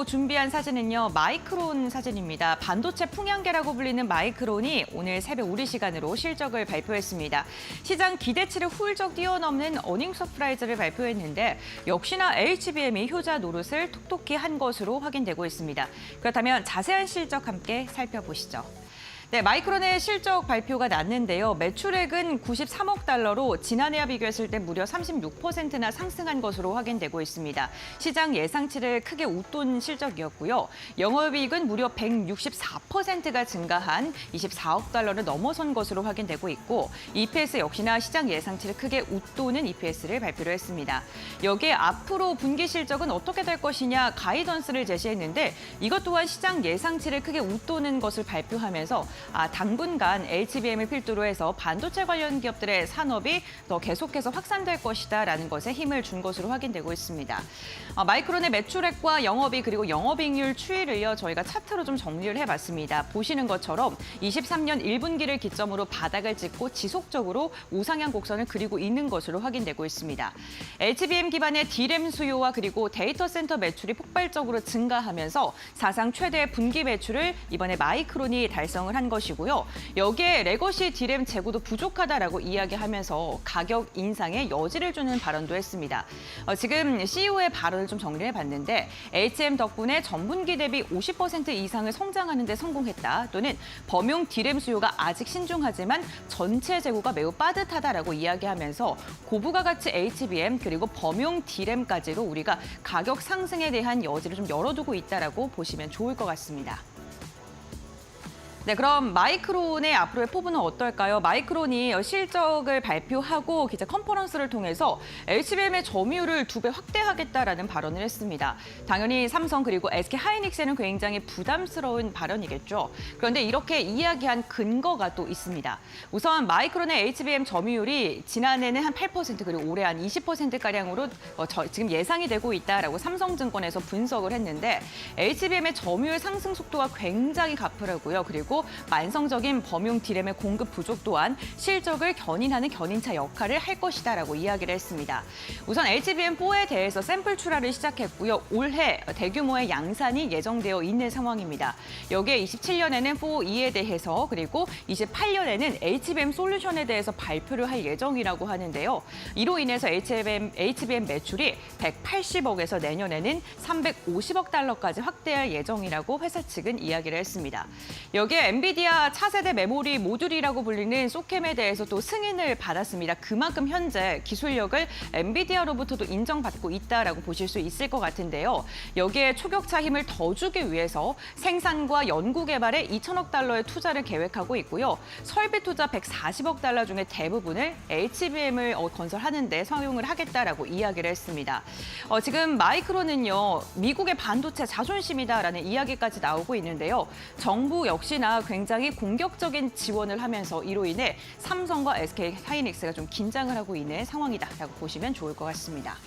앞으로 준비한 사진은요, 마이크론 사진입니다. 반도체 풍향계라고 불리는 마이크론이 오늘 새벽 우리 시간으로 실적을 발표했습니다. 시장 기대치를 훌쩍 뛰어넘는 어닝 서프라이즈를 발표했는데 역시나 HBM이 효자 노릇을 톡톡히 한 것으로 확인되고 있습니다. 그렇다면 자세한 실적 함께 살펴보시죠. 네, 마이크론의 실적 발표가 났는데요. 매출액은 93억 달러로 지난해와 비교했을 때 무려 36%나 상승한 것으로 확인되고 있습니다. 시장 예상치를 크게 웃돈 실적이었고요. 영업이익은 무려 164%가 증가한 24억 달러를 넘어선 것으로 확인되고 있고 EPS 역시나 시장 예상치를 크게 웃도는 EPS를 발표를 했습니다. 여기에 앞으로 분기 실적은 어떻게 될 것이냐 가이던스를 제시했는데 이것 또한 시장 예상치를 크게 웃도는 것을 발표하면서 당분간 HBM을 필두로 해서 반도체 관련 기업들의 산업이 더 계속해서 확산될 것이다라는 것에 힘을 준 것으로 확인되고 있습니다. 마이크론의 매출액과 영업이익 그리고 영업이익률 추이를요 저희가 차트로 좀 정리를 해봤습니다. 보시는 것처럼 23년 1분기를 기점으로 바닥을 찍고 지속적으로 우상향 곡선을 그리고 있는 것으로 확인되고 있습니다. HBM 기반의 D램 수요와 그리고 데이터 센터 매출이 폭발적으로 증가하면서 사상 최대 분기 매출을 이번에 마이크론이 달성을 한 것이고요. 여기에 레거시 D램 재고도 부족하다라고 이야기하면서 가격 인상에 여지를 주는 발언도 했습니다. 지금 CEO의 발언을 좀 정리를 해봤는데 HM 덕분에 전분기 대비 50% 이상을 성장하는 데 성공했다. 또는 범용 D램 수요가 아직 신중하지만 전체 재고가 매우 빠듯하다라고 이야기하면서 고부가 가치 HBM 그리고 범용 D램까지로 우리가 가격 상승에 대한 여지를 좀 열어두고 있다라고 보시면 좋을 것 같습니다. 네, 그럼 마이크론의 앞으로의 포부는 어떨까요? 마이크론이 실적을 발표하고 기자 컨퍼런스를 통해서 HBM의 점유율을 2배 확대하겠다라는 발언을 했습니다. 당연히 삼성 그리고 SK 하이닉스에는 굉장히 부담스러운 발언이겠죠. 그런데 이렇게 이야기한 근거가 또 있습니다. 우선 마이크론의 HBM 점유율이 지난해는 한 8% 그리고 올해 한 20%가량으로 지금 예상이 되고 있다라고 삼성증권에서 분석을 했는데 HBM의 점유율 상승 속도가 굉장히 가파르고요. 그리고 만성적인 범용 D램의 공급 부족 또한 실적을 견인하는 견인차 역할을 할 것이다라고 이야기를 했습니다. 우선 HBM4에 대해서 샘플 출하를 시작했고요. 올해 대규모의 양산이 예정되어 있는 상황입니다. 여기에 27년에는 4E에 대해서 그리고 28년에는 HBM 솔루션에 대해서 발표를 할 예정이라고 하는데요. 이로 인해서 HBM 매출이 180억에서 내년에는 350억 달러까지 확대할 예정이라고 회사 측은 이야기를 했습니다. 여기에 엔비디아 차세대 메모리 모듈이라고 불리는 소캠에 대해서 또 승인을 받았습니다. 그만큼 현재 기술력을 엔비디아로부터도 인정받고 있다라고 보실 수 있을 것 같은데요. 여기에 초격차 힘을 더 주기 위해서 생산과 연구 개발에 2천억 달러의 투자를 계획하고 있고요. 설비 투자 140억 달러 중에 대부분을 HBM을 건설하는 데 사용을 하겠다라고 이야기를 했습니다. 지금 마이크론은요. 미국의 반도체 자존심이다라는 이야기까지 나오고 있는데요. 정부 역시나 굉장히 공격적인 지원을 하면서 이로 인해 삼성과 SK 하이닉스가 좀 긴장을 하고 있는 상황이다라고 보시면 좋을 것 같습니다.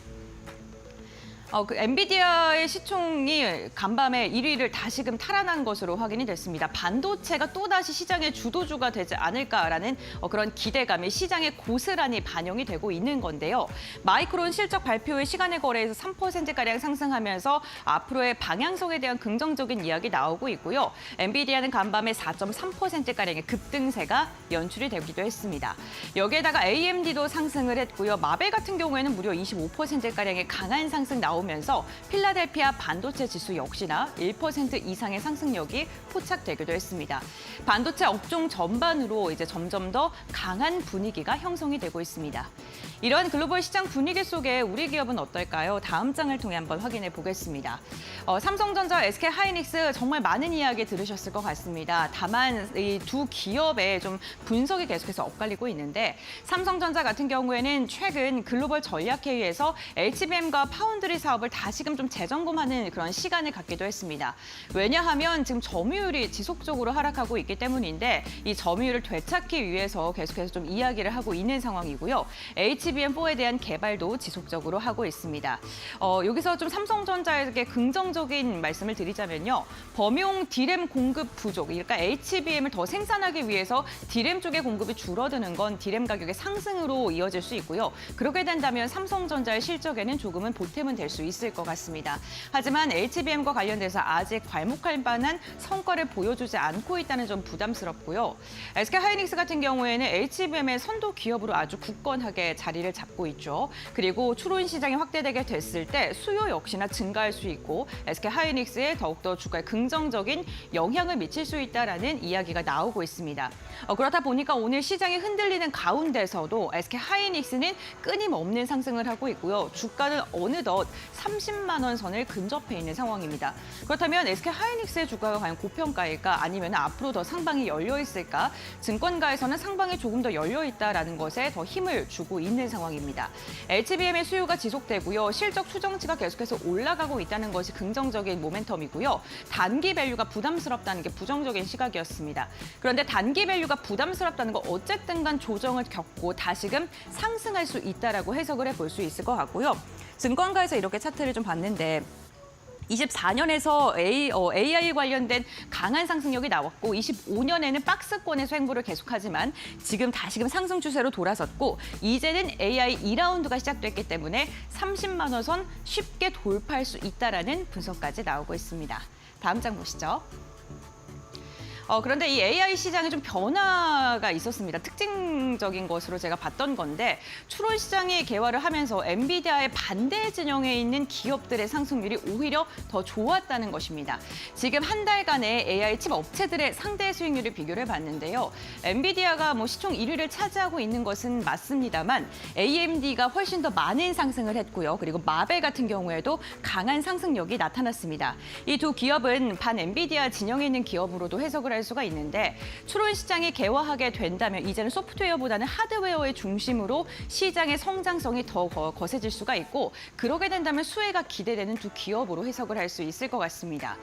엔비디아의 시총이 간밤에 1위를 다시금 탈환한 것으로 확인이 됐습니다. 반도체가 또다시 시장의 주도주가 되지 않을까라는 그런 기대감이 시장에 고스란히 반영이 되고 있는 건데요. 마이크론 실적 발표의 시간의 거래에서 3%가량 상승하면서 앞으로의 방향성에 대한 긍정적인 이야기 나오고 있고요. 엔비디아는 간밤에 4.3%가량의 급등세가 연출이 되기도 했습니다. 여기에다가 AMD도 상승을 했고요. 마벨 같은 경우에는 무려 25%가량의 강한 상승 나오면서 필라델피아 반도체 지수 역시나 1% 이상의 상승력이 포착되기도 했습니다. 반도체 업종 전반으로 이제 점점 더 강한 분위기가 형성이 되고 있습니다. 이런 글로벌 시장 분위기 속에 우리 기업은 어떨까요? 다음 장을 통해 한번 확인해 보겠습니다. 삼성전자, SK 하이닉스 정말 많은 이야기 들으셨을 것 같습니다. 다만 이 두 기업의 좀 분석이 계속해서 엇갈리고 있는데 삼성전자 같은 경우에는 최근 글로벌 전략회의에서 HBM과 파운드리 사업을 다시금 좀 재점검하는 그런 시간을 갖기도 했습니다. 왜냐하면 지금 점유율이 지속적으로 하락하고 있기 때문인데 이 점유율을 되찾기 위해서 계속해서 좀 이야기를 하고 있는 상황이고요. HBM HBM4에 대한 개발도 지속적으로 하고 있습니다. 여기서 좀 삼성전자에게 긍정적인 말씀을 드리자면요. 범용 D램 공급 부족, 그러니까 HBM을 더 생산하기 위해서 D램 쪽의 공급이 줄어드는 건 D램 가격의 상승으로 이어질 수 있고요. 그렇게 된다면 삼성전자의 실적에는 조금은 보탬은 될 수 있을 것 같습니다. 하지만 HBM과 관련돼서 아직 괄목할 만한 성과를 보여주지 않고 있다는 점 부담스럽고요. SK하이닉스 같은 경우에는 HBM의 선도 기업으로 아주 굳건하게 자리를 잡고 있죠. 그리고 추론 시장이 확대되게 됐을 때 수요 역시나 증가할 수 있고 SK하이닉스에 더욱더 주가에 긍정적인 영향을 미칠 수 있다는 이야기가 나오고 있습니다. 그렇다 보니까 오늘 시장이 흔들리는 가운데서도 SK하이닉스는 끊임없는 상승을 하고 있고요. 주가는 어느덧 30만 원 선을 근접해 있는 상황입니다. 그렇다면 SK하이닉스의 주가가 과연 고평가일까 아니면 앞으로 더 상방이 열려 있을까? 증권가에서는 상방이 조금 더 열려 있다라는 것에 더 힘을 주고 있는 상황입니다. HBM의 수요가 지속되고요. 실적 추정치가 계속해서 올라가고 있다는 것이 긍정적인 모멘텀이고요. 단기 밸류가 부담스럽다는 게 부정적인 시각이었습니다. 그런데 단기 밸류가 부담스럽다는 건 어쨌든 간 조정을 겪고 다시금 상승할 수 있다라고 해석을 해볼 수 있을 것 같고요. 증권가에서 이렇게 차트를 좀 봤는데 24년에서 AI 관련된 강한 상승력이 나왔고 25년에는 박스권에서 횡보를 계속하지만 지금 다시금 상승 추세로 돌아섰고 이제는 AI 2라운드가 시작됐기 때문에 30만 원 선 쉽게 돌파할 수 있다라는 분석까지 나오고 있습니다. 다음 장 보시죠. 그런데 이 AI 시장에 좀 변화가 있었습니다. 특징적인 것으로 제가 봤던 건데 추론 시장이 개화를 하면서 엔비디아의 반대 진영에 있는 기업들의 상승률이 오히려 더 좋았다는 것입니다. 지금 한 달간의 AI 칩 업체들의 상대 수익률을 비교를 해봤는데요. 엔비디아가 시총 1위를 차지하고 있는 것은 맞습니다만 AMD가 훨씬 더 많은 상승을 했고요. 그리고 마벨 같은 경우에도 강한 상승력이 나타났습니다. 이 두 기업은 반 엔비디아 진영에 있는 기업으로도 해석을 할 수가 있는데 추론 시장이 개화하게 된다면 이제는 소프트웨어보다는 하드웨어의 중심으로 시장의 성장성이 더 거세질 수가 있고 그러게 된다면 수혜가 기대되는 두 기업으로 해석을 할 수 있을 것 같습니다.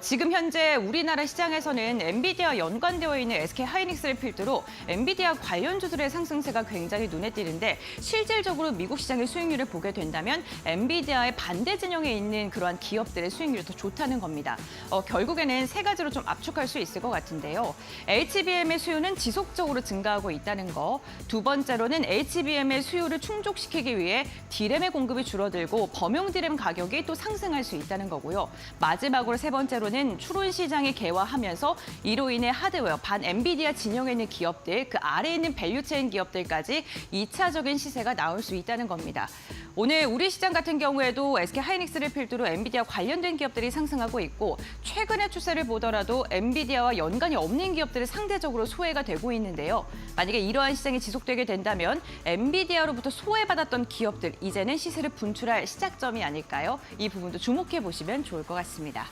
지금 현재 우리나라 시장에서는 엔비디아 연관되어 있는 SK하이닉스를 필두로 엔비디아 관련주들의 상승세가 굉장히 눈에 띄는데 실질적으로 미국 시장의 수익률을 보게 된다면 엔비디아의 반대 진영에 있는 그러한 기업들의 수익률이 더 좋다는 겁니다. 결국에는 세 가지로 좀 압축할 수 있을 것 같은데요. HBM의 수요는 지속적으로 증가하고 있다는 거. 두 번째로는 HBM의 수요를 충족시키기 위해 D램의 공급이 줄어들고 범용 D램 가격이 또 상승할 수 있다는 거고요. 마지막으로 세 번째로는 추론 시장이 개화하면서 이로 인해 하드웨어, 반 엔비디아 진영에 있는 기업들, 그 아래에 있는 밸류체인 기업들까지 2차적인 시세가 나올 수 있다는 겁니다. 오늘 우리 시장 같은 경우에도 SK하이닉스를 필두로 엔비디아 관련된 기업들이 상승하고 있고 최근의 추세를 보더라도 엔비디아와 연관이 없는 기업들이 상대적으로 소외가 되고 있는데요. 만약에 이러한 시장이 지속되게 된다면 엔비디아로부터 소외받았던 기업들 이제는 시세를 분출할 시작점이 아닐까요? 이 부분도 주목해 보시면 좋을 것 같습니다.